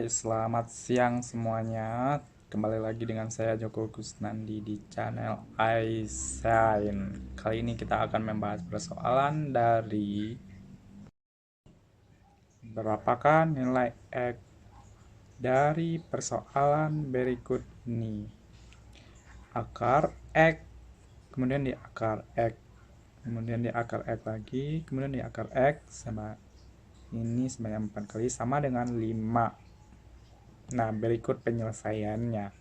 Selamat siang semuanya. Kembali lagi dengan saya Joko Kusnandi di channel iShine. Kali ini kita akan membahas persoalan dari berapakah nilai X dari persoalan berikut ini. Akar X, kemudian di akar X, kemudian di akar X lagi, kemudian di akar X sama ini sebanyak 4 kali sama dengan 5. Nah, berikut penyelesaiannya.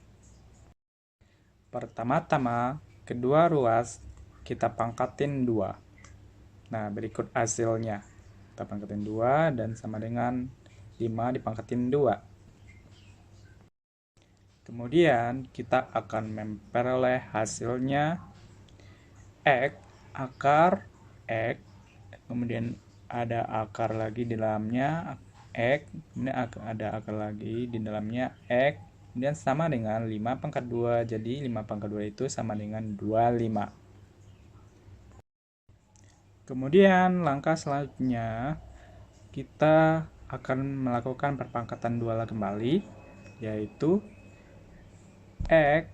Pertama-tama, kedua ruas kita pangkatin 2. Nah, berikut hasilnya. Kita pangkatin 2 dan sama dengan 5 dipangkatin 2. Kemudian kita akan memperoleh hasilnya X akar X, kemudian ada akar lagi di dalamnya X, kemudian ada akar lagi di dalamnya X, kemudian sama dengan 5 pangkat 2. Jadi 5 pangkat 2 itu sama dengan 25. Kemudian langkah selanjutnya kita akan melakukan perpangkatan 2 kembali, yaitu X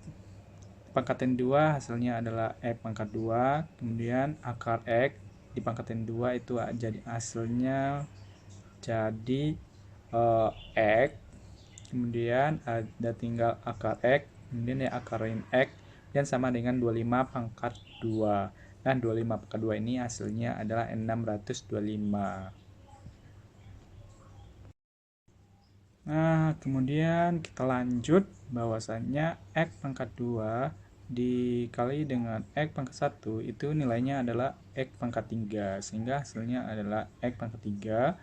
pangkatin 2 hasilnya adalah X pangkat 2, kemudian akar X dipangkatin 2 itu jadi hasilnya jadi X, kemudian ada tinggal akar X, kemudian ya akarin X, dan sama dengan 25 pangkat 2. Nah, 25 pangkat 2 ini hasilnya adalah 625. Nah, kemudian kita lanjut bahwasannya X pangkat 2 dikali dengan X pangkat 1 itu nilainya adalah X pangkat 3, sehingga hasilnya adalah X pangkat 3,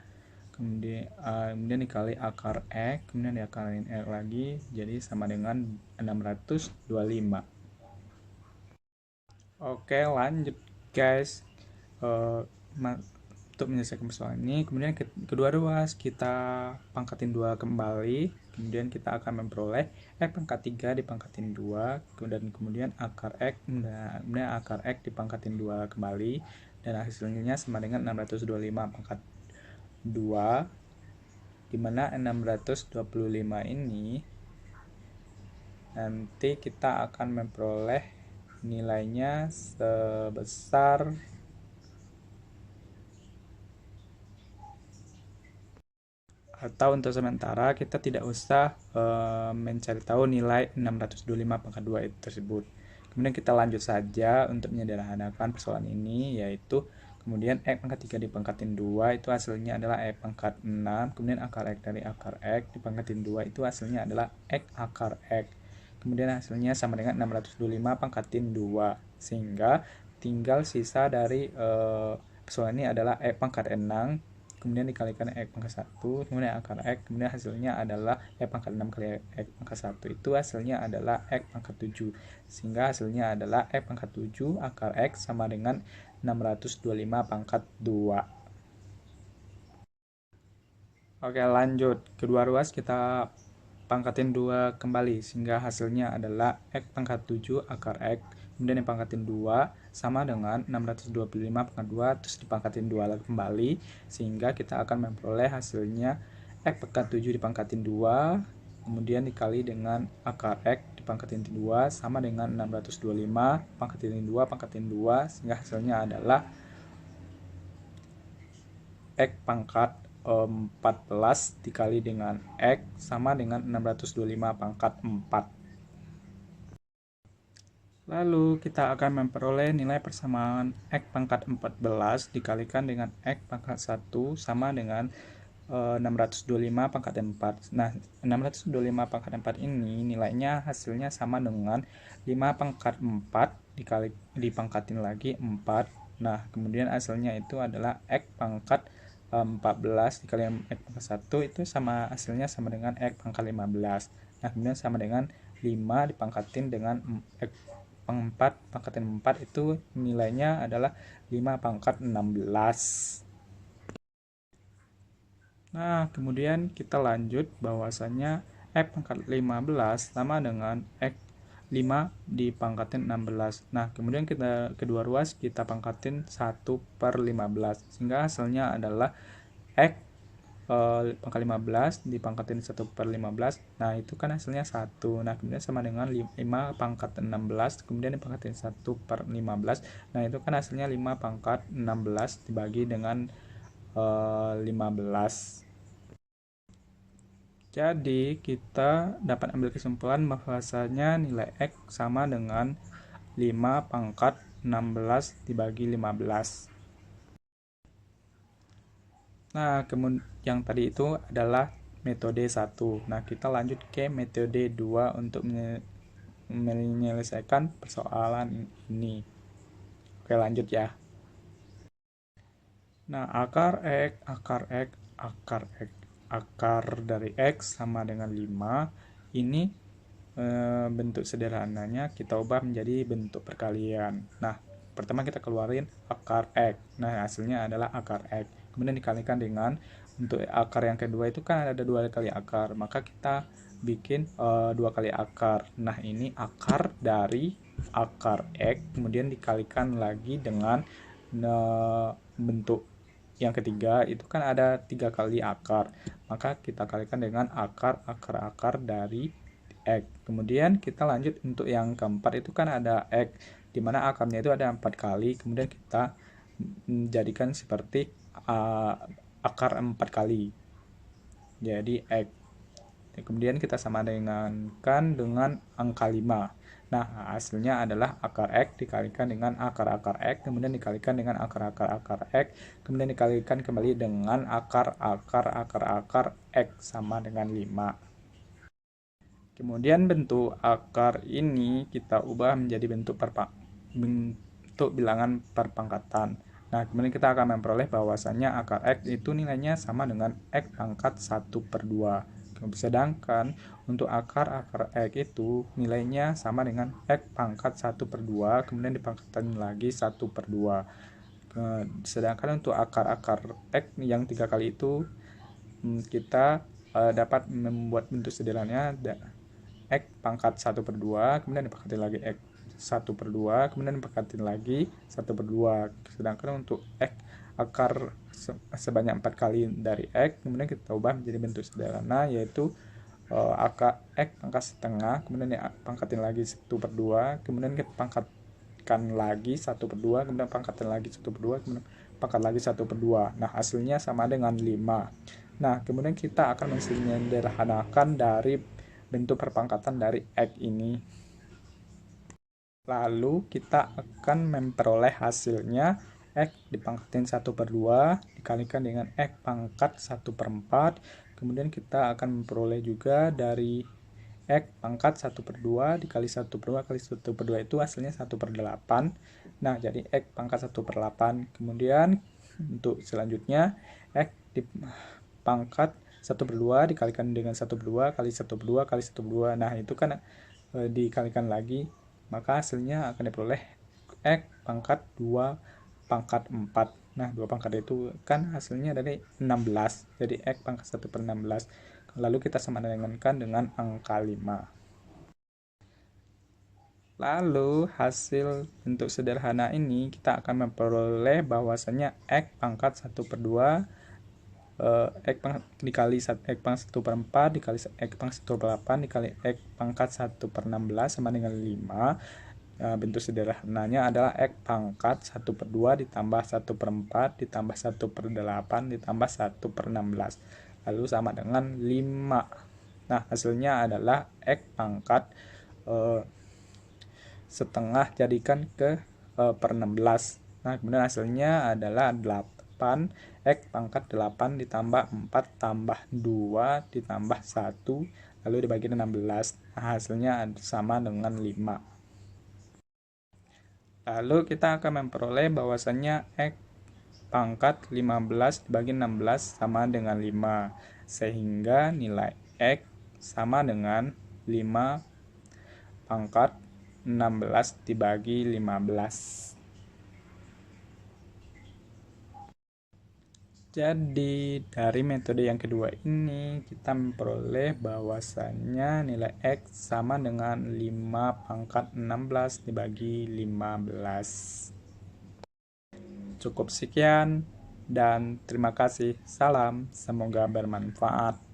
kemudian dikali akar X, kemudian diakalin X lagi, jadi sama dengan 625. Oke, lanjut guys. Untuk menyelesaikan persoalan ini, kemudian kedua ruas kita pangkatin 2 kembali, kemudian kita akan memperoleh X pangkat 3 dipangkatin 2, dan kemudian akar X, kemudian akar X dipangkatin 2 kembali, dan hasilnya sama dengan 625 pangkat 2, dimana 625 ini nanti kita akan memperoleh nilainya sebesar atau untuk sementara kita tidak usah mencari tahu nilai 625 pangkat 2 itu tersebut. Kemudian kita lanjut saja untuk menyederhanakan persoalan ini, yaitu kemudian X pangkat 3 dipangkatin 2 itu hasilnya adalah X pangkat 6, kemudian akar X dari akar X dipangkatin 2 itu hasilnya adalah X akar X. Kemudian hasilnya sama dengan 625 pangkatin 2, sehingga tinggal sisa dari persoalan ini adalah X pangkat 6, kemudian dikalikan X pangkat 1, kemudian akar X, kemudian hasilnya adalah X pangkat 6 kali X pangkat 1, itu hasilnya adalah X pangkat 7, sehingga hasilnya adalah X pangkat 7 akar X sama dengan 625 pangkat 2. Oke, lanjut. Kedua ruas kita pangkatin 2 kembali, sehingga hasilnya adalah X pangkat 7 akar X, kemudian dipangkatin 2 sama dengan 625 pangkat 2, terus dipangkatin 2 lagi kembali, sehingga kita akan memperoleh hasilnya X pangkat 7 dipangkatin 2, kemudian dikali dengan akar X dipangkatin 2 sama dengan 625 pangkatin 2 pangkatin 2, sehingga hasilnya adalah X pangkat 14 dikali dengan X sama dengan 625 pangkat 4. Lalu kita akan memperoleh nilai persamaan X pangkat 14 dikalikan dengan X pangkat 1 sama dengan 625 pangkat 4. Nah, 625 pangkat 4 ini nilainya hasilnya sama dengan 5 pangkat 4 dipangkatin lagi 4. Nah, kemudian hasilnya itu adalah X pangkat 14 dikali X pangkat 1 itu sama hasilnya sama dengan X pangkat 15. Nah, kemudian sama dengan 5 dipangkatin dengan X 4 pangkatin 4 itu nilainya adalah 5 pangkat 16. Nah, kemudian kita lanjut bahwasannya X pangkat 15 sama dengan X 5 dipangkatin 16. Nah, kemudian kita kedua ruas kita pangkatin 1/15, sehingga hasilnya adalah X pangkat 15 dipangkatin 1 per 15, nah itu kan hasilnya 1. Nah kemudian sama dengan 5 pangkat 16, kemudian dipangkatin 1 per 15, nah itu kan hasilnya 5 pangkat 16 dibagi dengan 15. Jadi kita dapat ambil kesimpulan bahwasanya nilai X sama dengan 5 pangkat 16 dibagi 15. Nah, kemudian yang tadi itu adalah metode 1. Nah, kita lanjut ke metode 2 untuk menyelesaikan persoalan ini. Oke, lanjut ya. Nah, akar dari X sama dengan 5. Ini bentuk sederhananya kita ubah menjadi bentuk perkalian. Nah, pertama kita keluarin akar X. Nah, hasilnya adalah akar X. Kemudian dikalikan dengan, untuk akar yang kedua itu kan ada 2 kali akar, maka kita bikin 2 kali akar. Nah, ini akar dari akar X, kemudian dikalikan lagi dengan bentuk yang ketiga itu kan ada 3 kali akar, maka kita kalikan dengan akar dari X. Kemudian kita lanjut untuk yang keempat itu kan ada X, dimana akarnya itu ada 4 kali, kemudian kita jadikan seperti akar 4 kali, jadi X. Kemudian kita sama dengankan dengan angka 5. Nah, hasilnya adalah akar X dikalikan dengan akar-akar X, kemudian dikalikan dengan akar-akar X, kemudian dikalikan kembali dengan akar-akar X sama dengan 5. Kemudian bentuk akar ini kita ubah menjadi bentuk bilangan perpangkatan. Nah, kemudian kita akan memperoleh bahwasannya akar X itu nilainya sama dengan X pangkat 1 per 2. Sedangkan untuk akar X itu nilainya sama dengan X pangkat 1 per 2, kemudian dipangkatkan lagi 1 per 2. Sedangkan untuk akar X yang 3 kali itu kita dapat membuat bentuk sederhananya X pangkat 1 per 2, kemudian dipangkatin lagi X 1 per 2, kemudian dipangkatin lagi 1 per 2. Sedangkan untuk X akar sebanyak 4 kali dari X, kemudian kita ubah menjadi bentuk sederhana, yaitu akar X pangkat setengah, kemudian dipangkatin lagi 1 per 2, kemudian kita pangkatkan lagi 1 per 2, kemudian pangkatin lagi 1 per 2, kemudian pangkat lagi 1 per 2. Nah, hasilnya sama dengan 5. Nah, kemudian kita akan mensederhanakan dari bentuk perpangkatan dari X ini. Lalu kita akan memperoleh hasilnya X dipangkatin 1 per 2 dikalikan dengan X pangkat 1 per 4. Kemudian kita akan memperoleh juga dari X pangkat 1 per 2 dikali 1 per 2 kali 1 per 2 itu hasilnya 1 per 8. Nah, jadi X pangkat 1 per 8. Kemudian untuk selanjutnya X dipangkat 1 per 2 dikalikan dengan 1 per 2 kali 1 per 2 kali 1 per 2. Nah, itu kan dikalikan lagi, maka hasilnya akan diperoleh X pangkat 2 pangkat 4. Nah, 2 pangkat itu kan hasilnya dari 16. Jadi X pangkat 1 per 16. Lalu kita sama dengan angka 5. Lalu hasil bentuk sederhana ini kita akan memperoleh bahwasanya X pangkat 1 per 2 X dikali X pangkat 1 per 4 dikali X pangkat 1 per 8 dikali X pangkat 1 per 16 sama dengan 5. Bentuk sederhananya adalah X pangkat 1 per 2 ditambah 1 per 4 ditambah 1 per 8 ditambah 1 per 16. Lalu sama dengan 5. Nah, hasilnya adalah X pangkat setengah jadikan ke per 16. Nah, kemudian hasilnya adalah 8. X pangkat 8 ditambah 4 tambah 2 ditambah 1 lalu dibagi 16. Nah, hasilnya sama dengan 5. Lalu kita akan memperoleh bahwasannya X pangkat 15 dibagi 16 sama dengan 5. Sehingga nilai X sama dengan 5 pangkat 16 dibagi 15. Jadi dari metode yang kedua ini kita memperoleh bahwasannya nilai X sama dengan 5 pangkat 16 dibagi 15. Cukup sekian dan terima kasih. Salam, semoga bermanfaat.